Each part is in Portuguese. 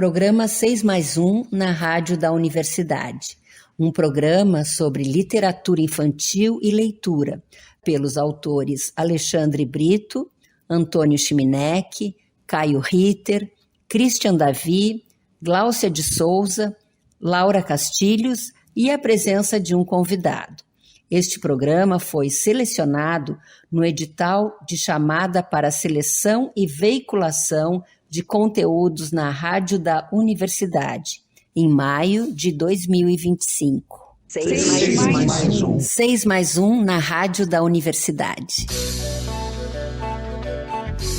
programa 6+1 na Rádio da Universidade. Um programa sobre literatura infantil e leitura, pelos autores Alexandre Brito, Antônio Chimenec, Caio Ritter, Christian Davi, Gláucia de Souza, Laura Castilhos e a presença de um convidado. Este programa foi selecionado no edital de chamada para seleção e veiculação de conteúdos na Rádio da Universidade, em maio de 2025. 6+1 na Rádio da Universidade.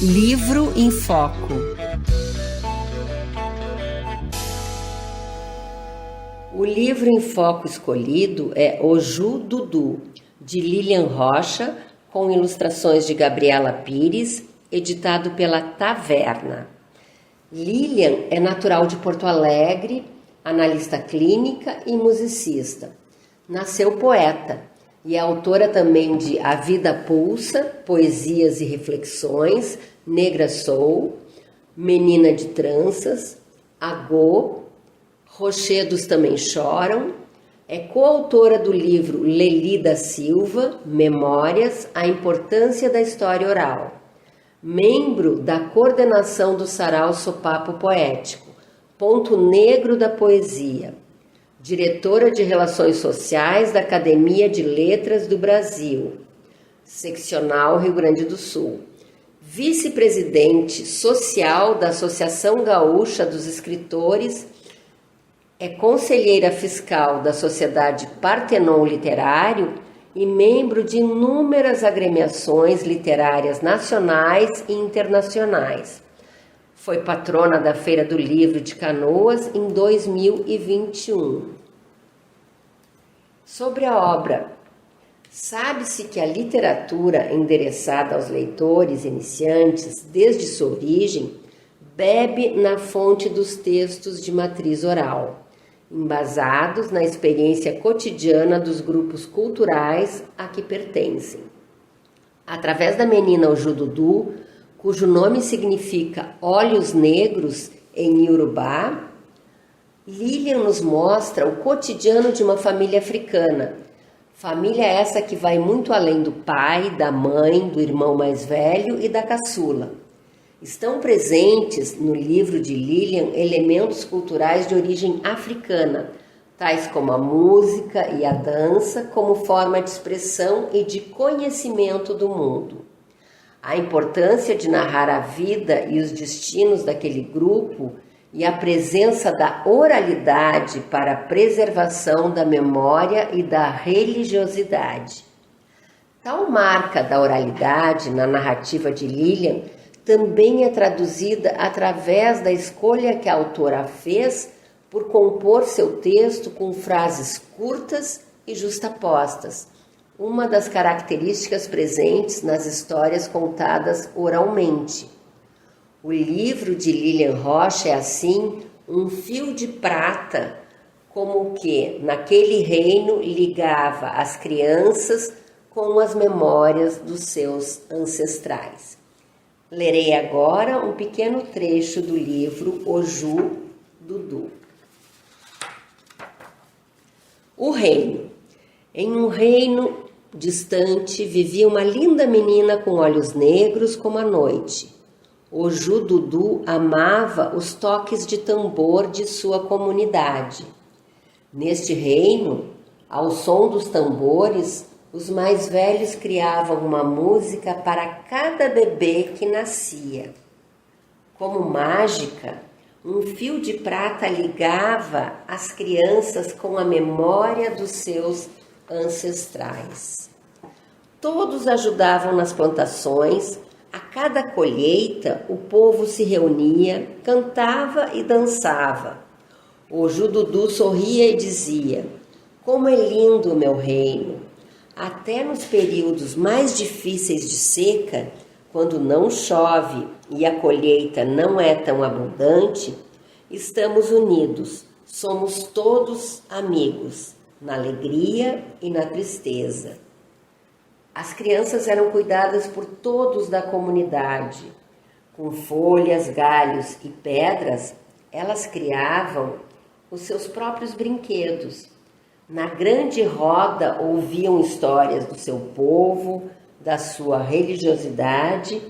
Livro em Foco. O livro em foco escolhido é Oju Dudu, de Lilian Rocha, com ilustrações de Gabriela Pires, editado pela Taverna. Lilian é natural de Porto Alegre, analista clínica e musicista. Nasceu poeta e é autora também de A Vida Pulsa, Poesias e Reflexões, Negra Soul, Menina de Tranças, Agô, Rochedos Também Choram. É coautora do livro Leli da Silva, Memórias, a Importância da História Oral. Membro da coordenação do Sarau Sopapo Poético, Ponto Negro da Poesia. Diretora de Relações Sociais da Academia de Letras do Brasil, Seccional Rio Grande do Sul. Vice-presidente social da Associação Gaúcha dos Escritores. É conselheira fiscal da Sociedade Partenon Literário e membro de inúmeras agremiações literárias nacionais e internacionais. Foi patrona da Feira do Livro de Canoas em 2021. Sobre a obra, sabe-se que a literatura endereçada aos leitores iniciantes, desde sua origem, bebe na fonte dos textos de matriz oral, embasados na experiência cotidiana dos grupos culturais a que pertencem. Através da menina Oju Dudu, cujo nome significa Olhos Negros em Iorubá, Lilian nos mostra o cotidiano de uma família africana. Família essa que vai muito além do pai, da mãe, do irmão mais velho e da caçula. Estão presentes no livro de Lilian elementos culturais de origem africana, tais como a música e a dança, como forma de expressão e de conhecimento do mundo. A importância de narrar a vida e os destinos daquele grupo e a presença da oralidade para a preservação da memória e da religiosidade. Tal marca da oralidade na narrativa de Lilian também é traduzida através da escolha que a autora fez por compor seu texto com frases curtas e justapostas, uma das características presentes nas histórias contadas oralmente. O livro de Lilian Rocha é, assim, um fio de prata, como que, naquele reino, ligava as crianças com as memórias dos seus ancestrais. Lerei agora um pequeno trecho do livro Oju Dudu. O reino. Em um reino distante vivia uma linda menina com olhos negros como a noite. Oju Dudu amava os toques de tambor de sua comunidade. Neste reino, ao som dos tambores, os mais velhos criavam uma música para cada bebê que nascia. Como mágica, um fio de prata ligava as crianças com a memória dos seus ancestrais. Todos ajudavam nas plantações. A cada colheita, o povo se reunia, cantava e dançava. Oju Dudu sorria e dizia: "Como é lindo o meu reino! Até nos períodos mais difíceis de seca, quando não chove e a colheita não é tão abundante, estamos unidos, somos todos amigos, na alegria e na tristeza." As crianças eram cuidadas por todos da comunidade. Com folhas, galhos e pedras, Elas criavam os seus próprios brinquedos. Na grande roda ouviam histórias do seu povo, da sua religiosidade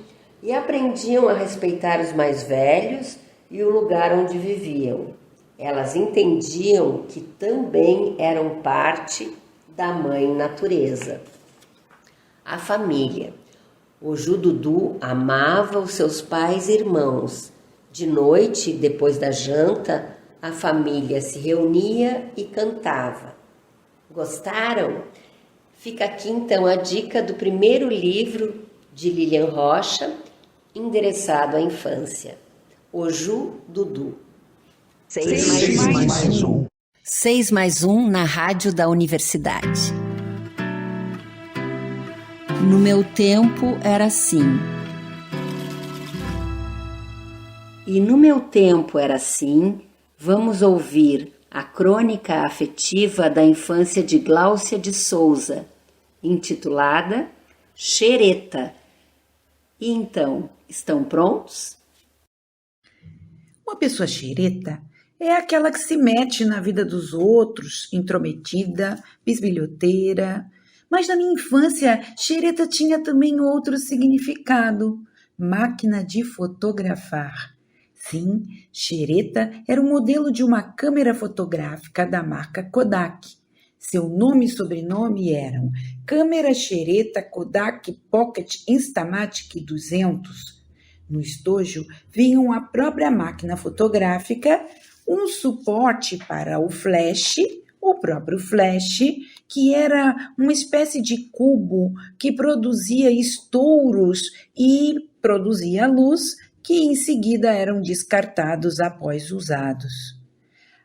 e aprendiam a respeitar os mais velhos e o lugar onde viviam. Elas entendiam que também eram parte da mãe natureza. A família. O Jududu amava os seus pais e irmãos. De noite, depois da janta, a família se reunia e cantava. Gostaram? Fica aqui então a dica do primeiro livro de Lilian Rocha, endereçado à infância. O Jududu. 6+1. 6+1 na rádio da universidade. No meu tempo era assim. E no meu tempo era assim, vamos ouvir a crônica afetiva da infância de Gláucia de Souza, intitulada Xereta. E então, estão prontos? Uma pessoa xereta é aquela que se mete na vida dos outros, intrometida, bisbilhoteira. Mas na minha infância, xereta tinha também outro significado: máquina de fotografar. Sim, xereta era o modelo de uma câmera fotográfica da marca Kodak. Seu nome e sobrenome eram Câmera Xereta Kodak Pocket Instamatic 200. No estojo vinham a própria máquina fotográfica, um suporte para o flash, o próprio flash, que era uma espécie de cubo que produzia estouros e produzia luz, que em seguida eram descartados após usados.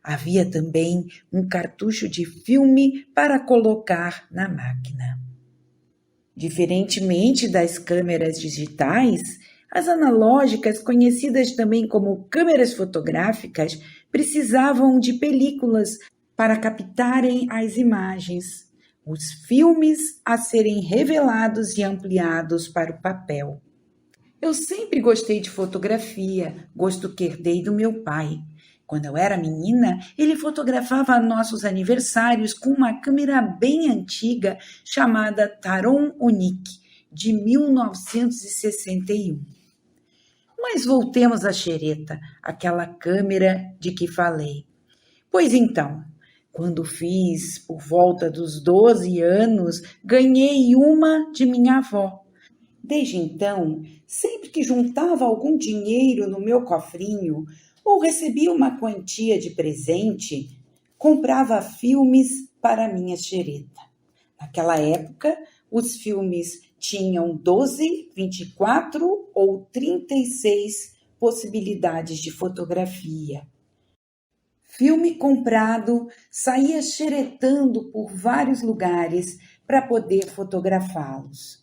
Havia também um cartucho de filme para colocar na máquina. Diferentemente das câmeras digitais, as analógicas, conhecidas também como câmeras fotográficas, precisavam de películas para captarem as imagens, os filmes a serem revelados e ampliados para o papel. Eu sempre gostei de fotografia, gosto que herdei do meu pai. Quando eu era menina, ele fotografava nossos aniversários com uma câmera bem antiga chamada Taron Unique, de 1961. Mas voltemos à xereta, aquela câmera de que falei. Pois então, quando fiz por volta dos 12 anos, ganhei uma de minha avó. Desde então, sempre que juntava algum dinheiro no meu cofrinho ou recebia uma quantia de presente, comprava filmes para minha xereta. Naquela época, os filmes tinham 12, 24 ou 36 possibilidades de fotografia. Filme comprado, saía xeretando por vários lugares para poder fotografá-los.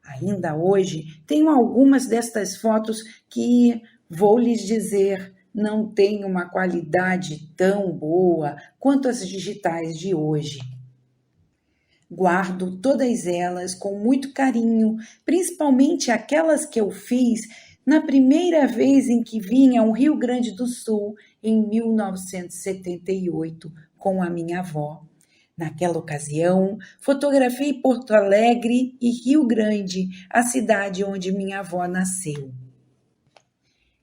Ainda hoje, tenho algumas destas fotos que, vou lhes dizer, não têm uma qualidade tão boa quanto as digitais de hoje. Guardo todas elas com muito carinho, principalmente aquelas que eu fiz na primeira vez em que vim ao Rio Grande do Sul, em 1978, com a minha avó. Naquela ocasião, fotografei Porto Alegre e Rio Grande, a cidade onde minha avó nasceu.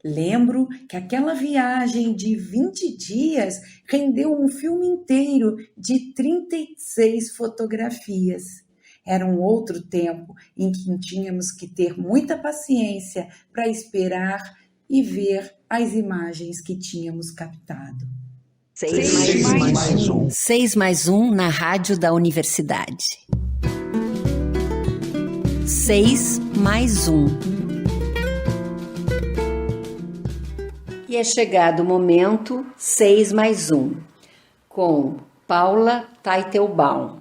Lembro que aquela viagem de 20 dias rendeu um filme inteiro de 36 fotografias. Era um outro tempo em que tínhamos que ter muita paciência para esperar e ver as imagens que tínhamos captado. 6+1. 6+1 na rádio da universidade. 6+1. E é chegado o momento 6+1, com Paula Teitelbaum.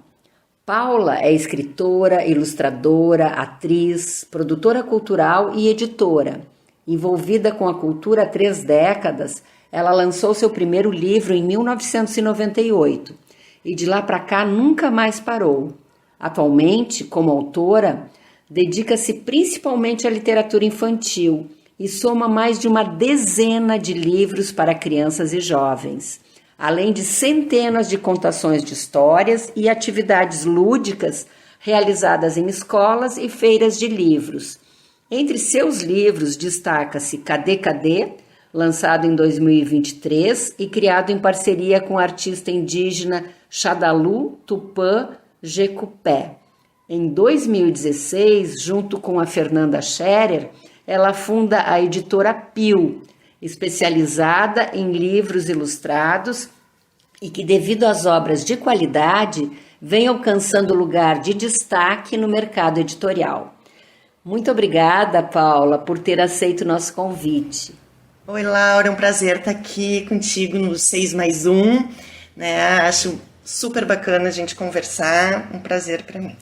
Paula é escritora, ilustradora, atriz, produtora cultural e editora. Envolvida com a cultura há 3 décadas, ela lançou seu primeiro livro em 1998 e de lá para cá nunca mais parou. Atualmente, como autora, dedica-se principalmente à literatura infantil e soma mais de uma dezena de livros para crianças e jovens, além de centenas de contações de histórias e atividades lúdicas realizadas em escolas e feiras de livros. Entre seus livros destaca-se Cadê Cadê?, lançado em 2023 e criado em parceria com o artista indígena Xadalu Tupã Jecupé. Em 2016, junto com a Fernanda Scherer, ela funda a editora Pio, especializada em livros ilustrados e que, devido às obras de qualidade, vem alcançando lugar de destaque no mercado editorial. Muito obrigada, Paula, por ter aceito o nosso convite. Oi, Laura, é um prazer estar aqui contigo no 6+1, né? Acho super bacana a gente conversar, um prazer para mim.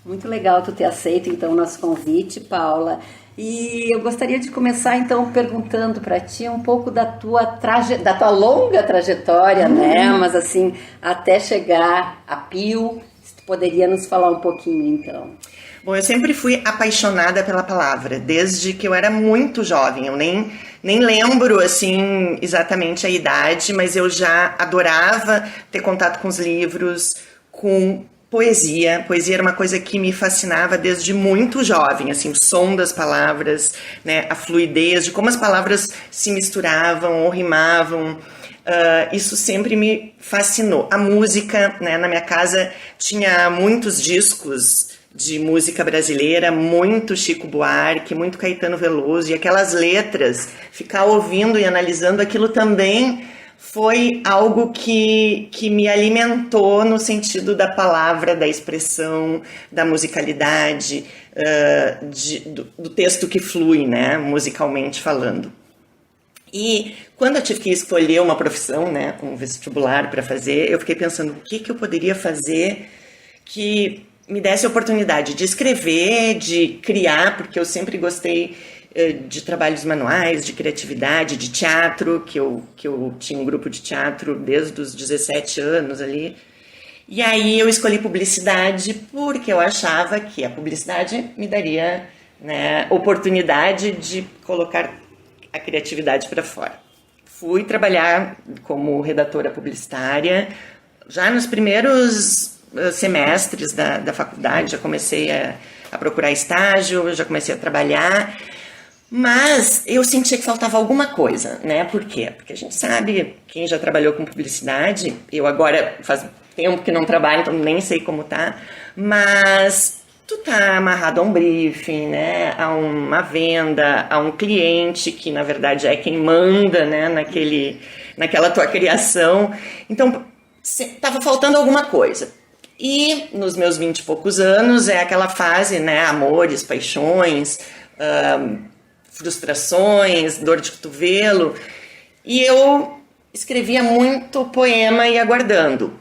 Muito legal tu ter aceito, então, o nosso convite, Paula. E eu gostaria de começar, então, perguntando para ti um pouco da tua longa trajetória, né? Mas, assim, até chegar a Pio, se tu poderia nos falar um pouquinho, então. Bom, eu sempre fui apaixonada pela palavra, desde que eu era muito jovem. Eu nem lembro, assim, exatamente a idade, mas eu já adorava ter contato com os livros, com poesia. Poesia era uma coisa que me fascinava desde muito jovem, assim, o som das palavras, né, a fluidez de como as palavras se misturavam ou rimavam. Isso sempre me fascinou. A música, né, na minha casa tinha muitos discos de música brasileira, muito Chico Buarque, muito Caetano Veloso, e aquelas letras, ficar ouvindo e analisando aquilo também foi algo que me alimentou no sentido da palavra, da expressão, da musicalidade, do texto que flui, né, musicalmente falando. E quando eu tive que escolher uma profissão, né, um vestibular para fazer, eu fiquei pensando o que eu poderia fazer que me desse a oportunidade de escrever, de criar, porque eu sempre gostei de trabalhos manuais, de criatividade, de teatro, que eu tinha um grupo de teatro desde os 17 anos ali. E aí eu escolhi publicidade porque eu achava que a publicidade me daria, né, oportunidade de colocar a criatividade para fora. Fui trabalhar como redatora publicitária já nos primeiros semestres da faculdade, já comecei a procurar estágio, já comecei a trabalhar, mas eu sentia que faltava alguma coisa, né? Por quê? Porque a gente sabe, quem já trabalhou com publicidade, eu agora faz tempo que não trabalho, então nem sei como tá, mas tu tá amarrado a um briefing, né? A uma venda, a um cliente que na verdade é quem manda, né? Naquela tua criação, então tava faltando alguma coisa. E nos meus 20 e poucos anos é aquela fase, né, amores, paixões, frustrações, dor de cotovelo, e eu escrevia muito poema e aguardando.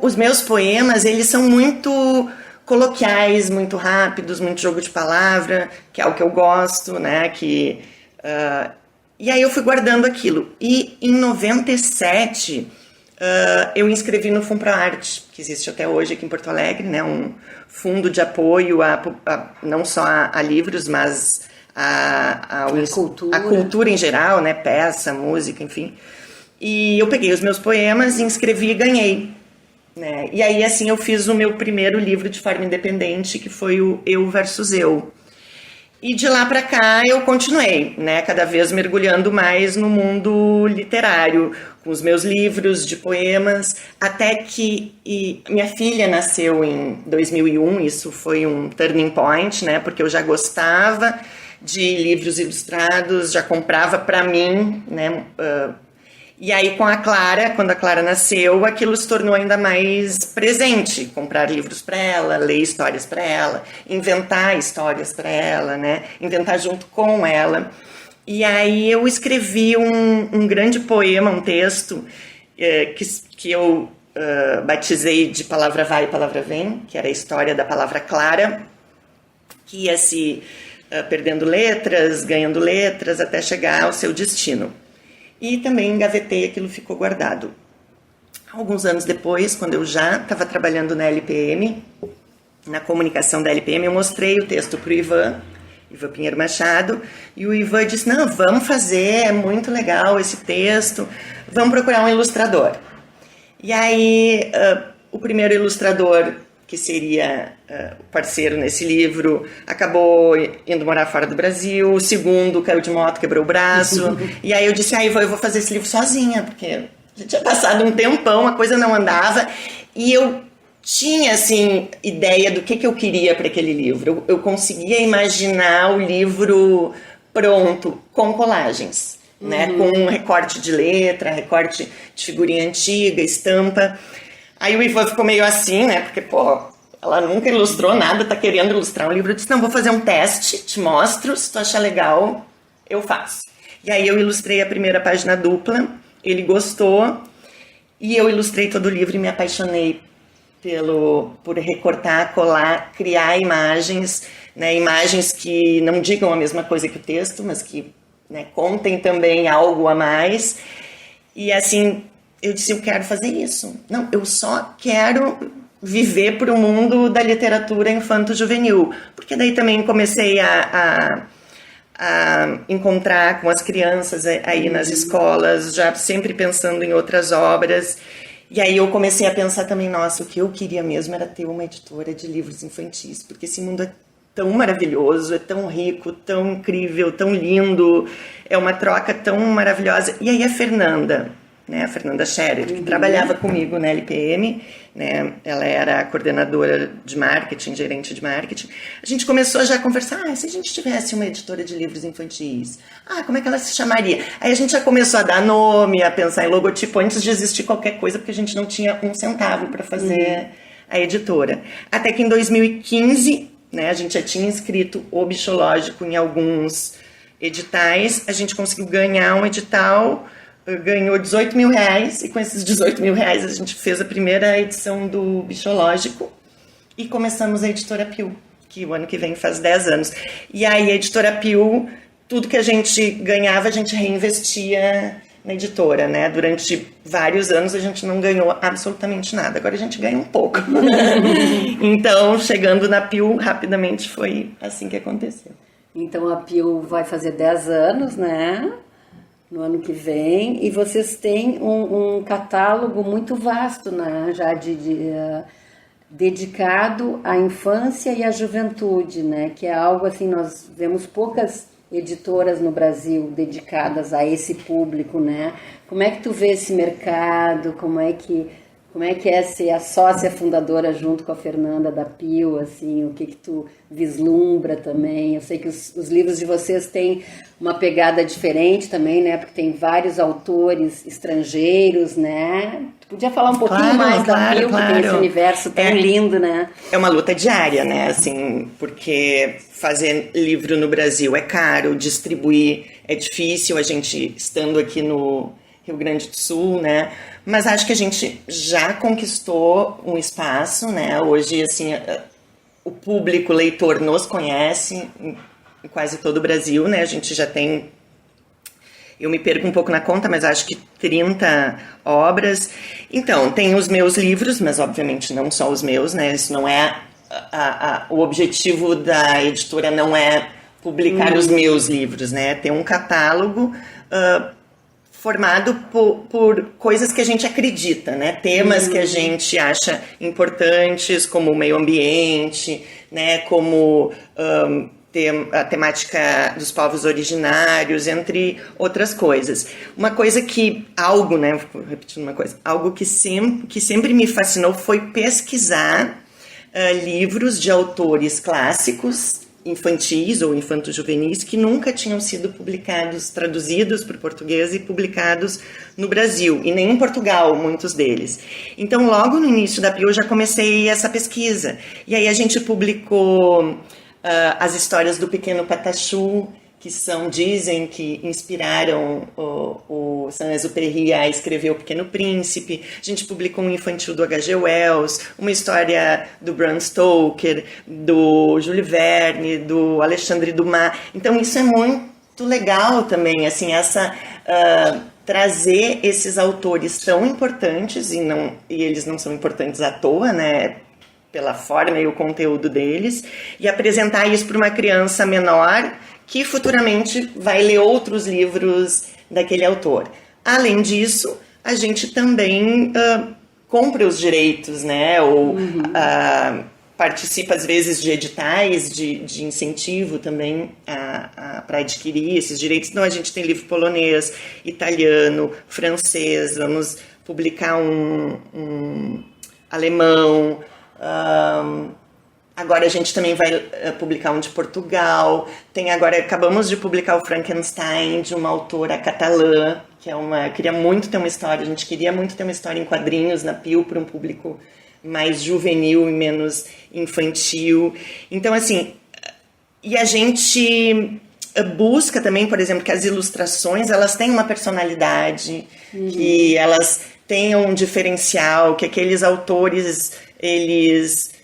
Os meus poemas, eles são muito coloquiais, muito rápidos, muito jogo de palavra, que é o que eu gosto, né, e aí eu fui guardando aquilo. E em 97... eu inscrevi no FUNPROARTE, que existe até hoje aqui em Porto Alegre, né, um fundo de apoio não só a livros, mas a cultura em geral, né, peça, música, enfim. E eu peguei os meus poemas, inscrevi e ganhei. Né? E aí, assim, eu fiz o meu primeiro livro de forma independente, que foi o Eu versus Eu. E de lá para cá eu continuei, né, cada vez mergulhando mais no mundo literário, com os meus livros de poemas, até que minha filha nasceu em 2001, isso foi um turning point, né, porque eu já gostava de livros ilustrados, já comprava para mim, né, e aí com a Clara, quando a Clara nasceu, aquilo se tornou ainda mais presente, comprar livros para ela, ler histórias para ela, inventar histórias para ela, né? Inventar junto com ela. E aí eu escrevi um grande poema, um texto que eu batizei de Palavra Vai, Palavra Vem, que era a história da palavra Clara, que ia se perdendo letras, ganhando letras, até chegar ao seu destino. E também engavetei, aquilo ficou guardado. Alguns anos depois, quando eu já estava trabalhando na LPM, na comunicação da LPM, eu mostrei o texto para o Ivan Ivan Pinheiro Machado, e o Ivan disse, não, vamos fazer, é muito legal esse texto, vamos procurar um ilustrador. E aí, o primeiro ilustrador, que seria o parceiro nesse livro, acabou indo morar fora do Brasil, o segundo caiu de moto, quebrou o braço, e aí eu disse, Ivan, eu vou fazer esse livro sozinha, porque já tinha passado um tempão, a coisa não andava, e eu tinha, assim, ideia do que eu queria para aquele livro. Eu conseguia imaginar o livro pronto, com colagens, né? Com um recorte de letra, recorte de figurinha antiga, estampa. Aí o Ivan ficou meio assim, né? Porque, pô, ela nunca ilustrou nada, tá querendo ilustrar um livro. Eu disse, não, vou fazer um teste, te mostro, se tu achar legal, eu faço. E aí eu ilustrei a primeira página dupla, ele gostou, e eu ilustrei todo o livro e me apaixonei por recortar, colar, criar imagens, né, imagens que não digam a mesma coisa que o texto, mas que, né, contem também algo a mais. E assim, eu disse, eu quero fazer isso. Não, eu só quero viver para o mundo da literatura infanto-juvenil. Porque daí também comecei a encontrar com as crianças aí nas escolas, já sempre pensando em outras obras. E aí eu comecei a pensar também, nossa, o que eu queria mesmo era ter uma editora de livros infantis, porque esse mundo é tão maravilhoso, é tão rico, tão incrível, tão lindo, é uma troca tão maravilhosa. E aí a Fernanda, né, a Fernanda Scherer, que trabalhava comigo na LPM, né, ela era coordenadora de marketing, gerente de marketing, a gente começou já a conversar, se a gente tivesse uma editora de livros infantis, como é que ela se chamaria? Aí a gente já começou a dar nome, a pensar em logotipo antes de existir qualquer coisa, porque a gente não tinha um centavo para fazer a editora. Até que em 2015, né, a gente já tinha inscrito o Bichológico em alguns editais, a gente conseguiu ganhar um edital, ganhou 18 mil reais, e com esses 18 mil reais a gente fez a primeira edição do Bichológico e começamos a Editora Piu, que o ano que vem faz 10 anos. E aí a Editora Piu, tudo que a gente ganhava a gente reinvestia na editora, né? Durante vários anos a gente não ganhou absolutamente nada, agora a gente ganha um pouco. Então, chegando na Piu, rapidamente foi assim que aconteceu. Então a Piu vai fazer 10 anos, né? No ano que vem, e vocês têm um catálogo muito vasto, né, já dedicado à infância e à juventude, né, que é algo assim, nós vemos poucas editoras no Brasil dedicadas a esse público, né? Como é que tu vê esse mercado? Como é que é ser a sócia fundadora junto com a Fernanda da Piu, assim, o que tu vislumbra também? Eu sei que os livros de vocês têm uma pegada diferente também, né? Porque tem vários autores estrangeiros, né? Tu podia falar um pouquinho mais da Piu, que tem esse universo tão lindo, né? É uma luta diária, né? Assim, porque fazer livro no Brasil é caro, distribuir é difícil, a gente estando aqui no Rio Grande do Sul, né? Mas acho que a gente já conquistou um espaço, né? Hoje, assim, o público leitor nos conhece em quase todo o Brasil, né? A gente já tem, eu me perco um pouco na conta, mas acho que 30 obras. Então, tem os meus livros, mas obviamente não só os meus, né? Isso não é o objetivo da editora, não é publicar os meus livros, né? Tem um catálogo formado por coisas que a gente acredita, né? Temas que a gente acha importantes, como o meio ambiente, né? Como a temática dos povos originários, entre outras coisas. Uma coisa que, né? Repetindo uma coisa, algo que sempre me fascinou foi pesquisar livros de autores clássicos, infantis ou infanto-juvenis, que nunca tinham sido publicados, traduzidos para o português e publicados no Brasil, e nem em Portugal, muitos deles. Então, logo no início da Piu, eu já comecei essa pesquisa. E aí a gente publicou as histórias do Pequeno Patachu, que dizem que inspiraram o Saint-Exupéry a escrever O Pequeno Príncipe. A gente publicou um infantil do H.G. Wells, uma história do Bram Stoker, do Jules Verne, do Alexandre Dumas. Então isso é muito legal também, assim, trazer esses autores tão importantes, e eles não são importantes à toa, né? pela forma e o conteúdo deles, e apresentar isso para uma criança menor que futuramente vai ler outros livros daquele autor. Além disso, a gente também compra os direitos, né? Ou participa, às vezes, de editais de incentivo também para adquirir esses direitos. Então, a gente tem livro polonês, italiano, francês, vamos publicar um alemão. Agora a gente também vai publicar um de Portugal. Acabamos de publicar o Frankenstein, de uma autora catalã, que queria muito ter uma história, a gente queria muito ter uma história em quadrinhos na Pio para um público mais juvenil e menos infantil. Então, assim, e a gente busca também, por exemplo, que as ilustrações, elas tenham uma personalidade, que elas tenham um diferencial, que aqueles autores, eles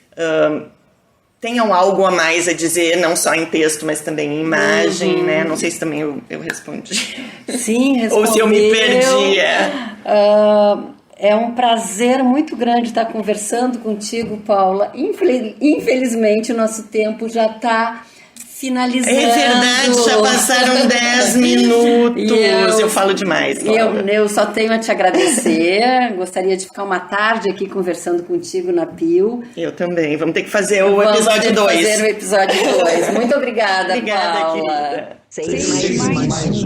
tenham algo a mais a dizer, não só em texto, mas também em imagem, né? Não sei se também eu respondi. Sim, respondeu. Ou se eu me perdi. É um prazer muito grande estar conversando contigo, Paula. Infelizmente, o nosso tempo já está finalizando. É verdade, já passaram 10 minutos. Eu falo demais, Paula. Eu só tenho a te agradecer. Gostaria de ficar uma tarde aqui conversando contigo na Pio. Eu também. Vamos ter que fazer o episódio 2. Vamos ter que fazer o episódio 2. Muito obrigada, Obrigada, Paula. querida.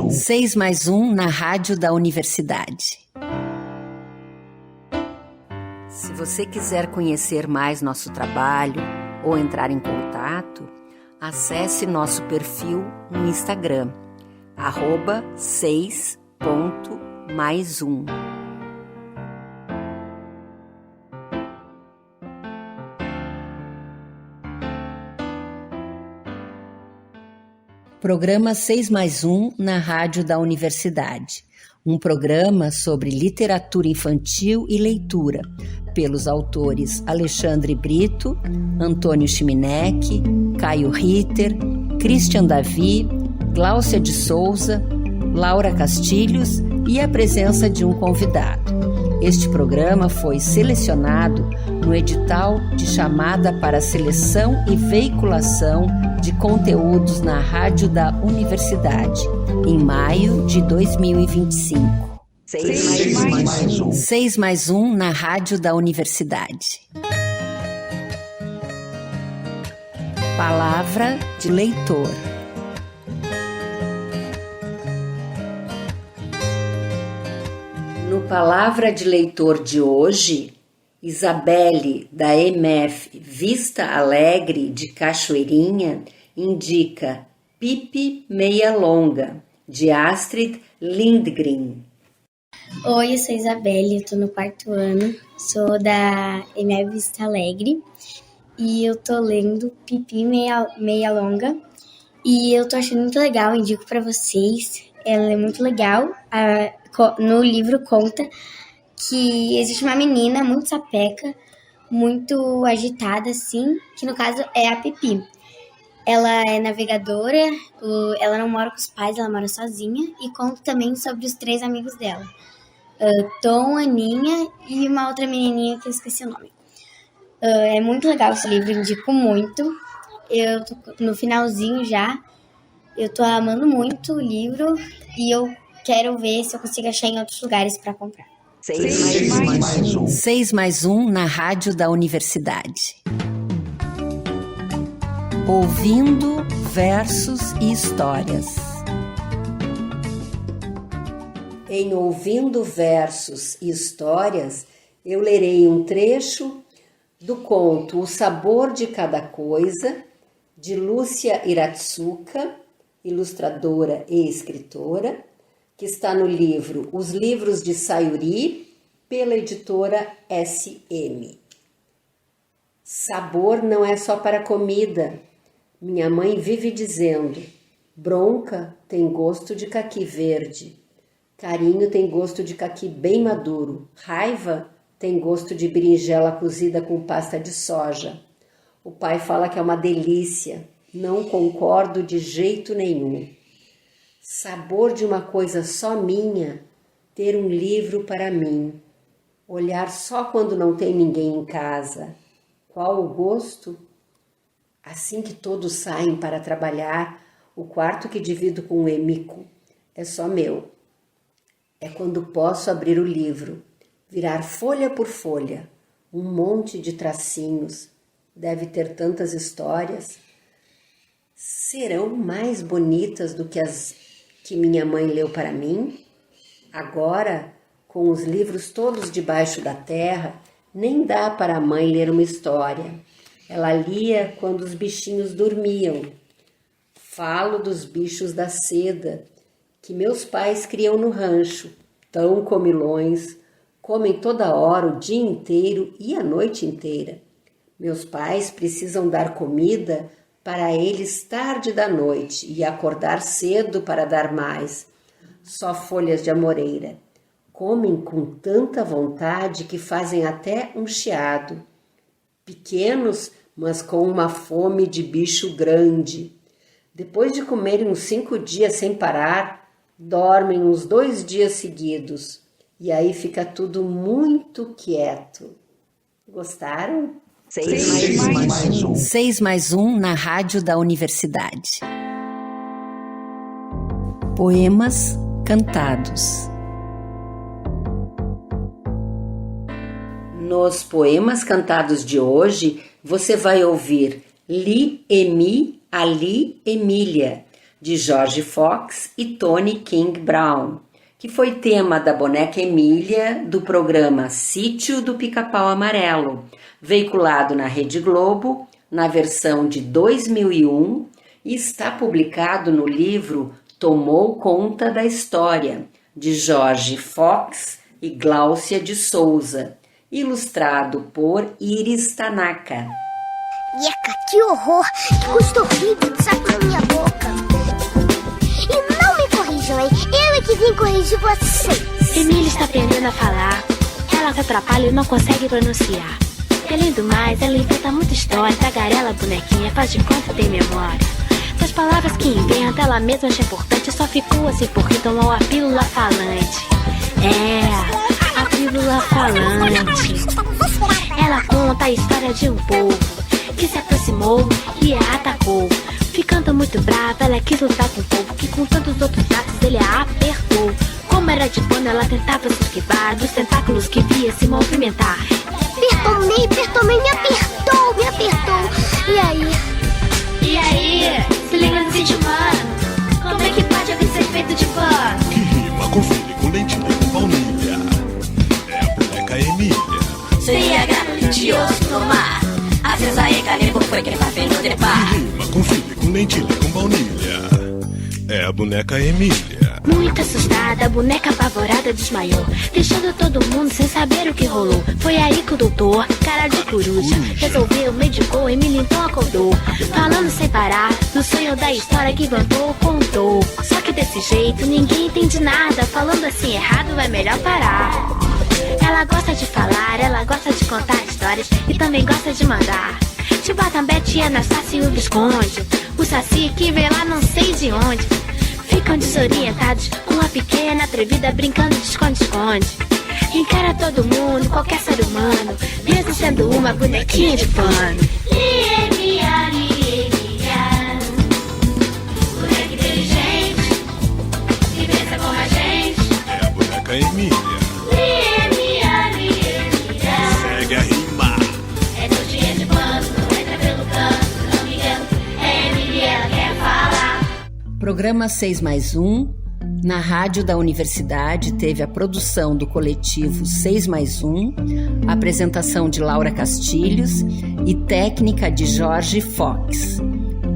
6+1 na Rádio da Universidade. Se você quiser conhecer mais nosso trabalho ou entrar em contato, acesse nosso perfil no Instagram, @6.mais1. Programa 6+1 na Rádio da Universidade. Um programa sobre literatura infantil e leitura, pelos autores Alexandre Brito, Antônio Chimenec, Caio Ritter, Christian Davi, Gláucia de Souza, Laura Castilhos e a presença de um convidado. Este programa foi selecionado no edital de chamada para seleção e veiculação de conteúdos na Rádio da Universidade, em maio de 2025. 6+1 na Rádio da Universidade. Palavra de leitor. No Palavra de Leitor de hoje, Isabelle, da EMF Vista Alegre de Cachoeirinha, indica Pipi Meia Longa, de Astrid Lindgren. Oi, eu sou Isabelle, eu tô no 4º ano, sou da EMF Vista Alegre e eu tô lendo Pipi Meia Longa e eu tô achando muito legal, indico pra vocês, ela é muito legal. No livro conta que existe uma menina muito sapeca, muito agitada, assim, que no caso é a Pipi. Ela é navegadora, ela não mora com os pais, ela mora sozinha, e conta também sobre os 3 amigos dela. Tom, Aninha e uma outra menininha que eu esqueci o nome. É muito legal esse livro, indico muito. Eu tô no finalzinho já, eu tô amando muito o livro e eu quero ver se eu consigo achar em outros lugares para comprar. 6+1 na Rádio da Universidade. Ouvindo versos e histórias. Em Ouvindo Versos e Histórias, eu lerei um trecho do conto O Sabor de Cada Coisa, de Lúcia Iratsuka, ilustradora e escritora, que está no livro Os Livros de Sayuri, pela editora SM. Sabor não é só para comida. Minha mãe vive dizendo: bronca tem gosto de caqui verde, carinho tem gosto de caqui bem maduro, raiva tem gosto de berinjela cozida com pasta de soja. O pai fala que é uma delícia, não concordo de jeito nenhum. Sabor de uma coisa só minha, ter um livro para mim, olhar só quando não tem ninguém em casa, Qual o gosto? Assim que todos saem para trabalhar, o quarto que divido com o Emico é só meu. É quando posso abrir o livro, virar folha por folha, um monte de tracinhos. Deve ter tantas histórias. Serão mais bonitas do que as que minha mãe leu para mim? Agora, com os livros todos debaixo da terra, nem dá para a mãe ler uma história. Ela lia quando os bichinhos dormiam. Falo dos bichos da seda, que meus pais criam no rancho, tão comilões, comem toda hora, o dia inteiro e a noite inteira. Meus pais precisam dar comida para eles tarde da noite e acordar cedo para dar mais. Só folhas de amoreira. Comem com tanta vontade que fazem até um chiado. Pequenos, mas com uma fome de bicho grande. Depois de comerem uns 5 dias sem parar, dormem uns 2 dias seguidos. E aí fica tudo muito quieto. Gostaram? 6 mais 1 na Rádio da Universidade. Poemas cantados. Nos poemas cantados de hoje, você vai ouvir Li, Emi, Ali, Emília, de George Fox e Toni King Brown, que foi tema da boneca Emília do programa Sítio do Pica-Pau Amarelo, veiculado na Rede Globo, na versão de 2001, e está publicado no livro Tomou Conta da História, de George Fox e Gláucia de Souza, ilustrado por Iris Tanaka. Eca, que horror! Que gosto horrível de saco na minha boca! E não me corrijam, hein? Eu é que vim corrigir vocês! Emília está aprendendo a falar. Ela se atrapalha e não consegue pronunciar. E além do mais, ela inventa muita história. Tagarela, bonequinha, faz de conta que tem memória. Das palavras que inventa, ela mesma acha importante. Só ficou assim porque tomou a pílula falante. É, a pílula falante. Ela conta a história de um povo que se aproximou e a atacou. Ficando muito brava, ela quis lutar com o povo que com tantos outros braços ele a apertou. Como era de pano, ela tentava se esquivar dos tentáculos que via se movimentar. Apertou, me apertou. E aí? Se liga no sítio humano. Como é que pode alguém ser feito de pano? Que rima com filho, com lentilha, com baunilha. É a boneca Emília. Seria gato de osso no mar. Às vezes aí, caneco foi quem tá vendo de par. Que rima com filho, com lentilha, com baunilha. É a boneca Emília. Muito assustada, a boneca apavorada desmaiou, deixando todo mundo sem saber o que rolou. Foi aí que o doutor, cara de coruja, resolveu, medicou, Emília então acordou, falando sem parar, no sonho da história que contou. Só que desse jeito ninguém entende nada, falando assim errado é melhor parar. Ela gosta de falar, ela gosta de contar histórias e também gosta de mandar. Tipo a Tambete, a Anastácia e o Visconde, o Saci que vê lá não sei de onde. Ficam desorientados com a pequena atrevida brincando de esconde-esconde. Encara todo mundo, qualquer ser humano, mesmo sendo uma bonequinha de pano. Emília, boneca inteligente, que pensa como a gente. É a boneca Emília. Segue a rima. É todinha de pano, não entra pelo canto, não me engano. É Emília, ela quer falar. Programa 6 mais 1, na Rádio da Universidade, teve a produção do coletivo 6 mais 1, apresentação de Laura Castilhos e técnica de George Fox.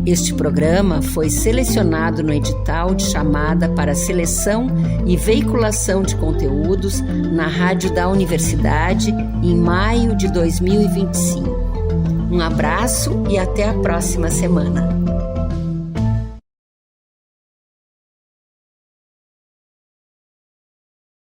Este programa foi selecionado no edital de chamada para seleção e veiculação de conteúdos na Rádio da Universidade em maio de 2025. Um abraço e até a próxima semana.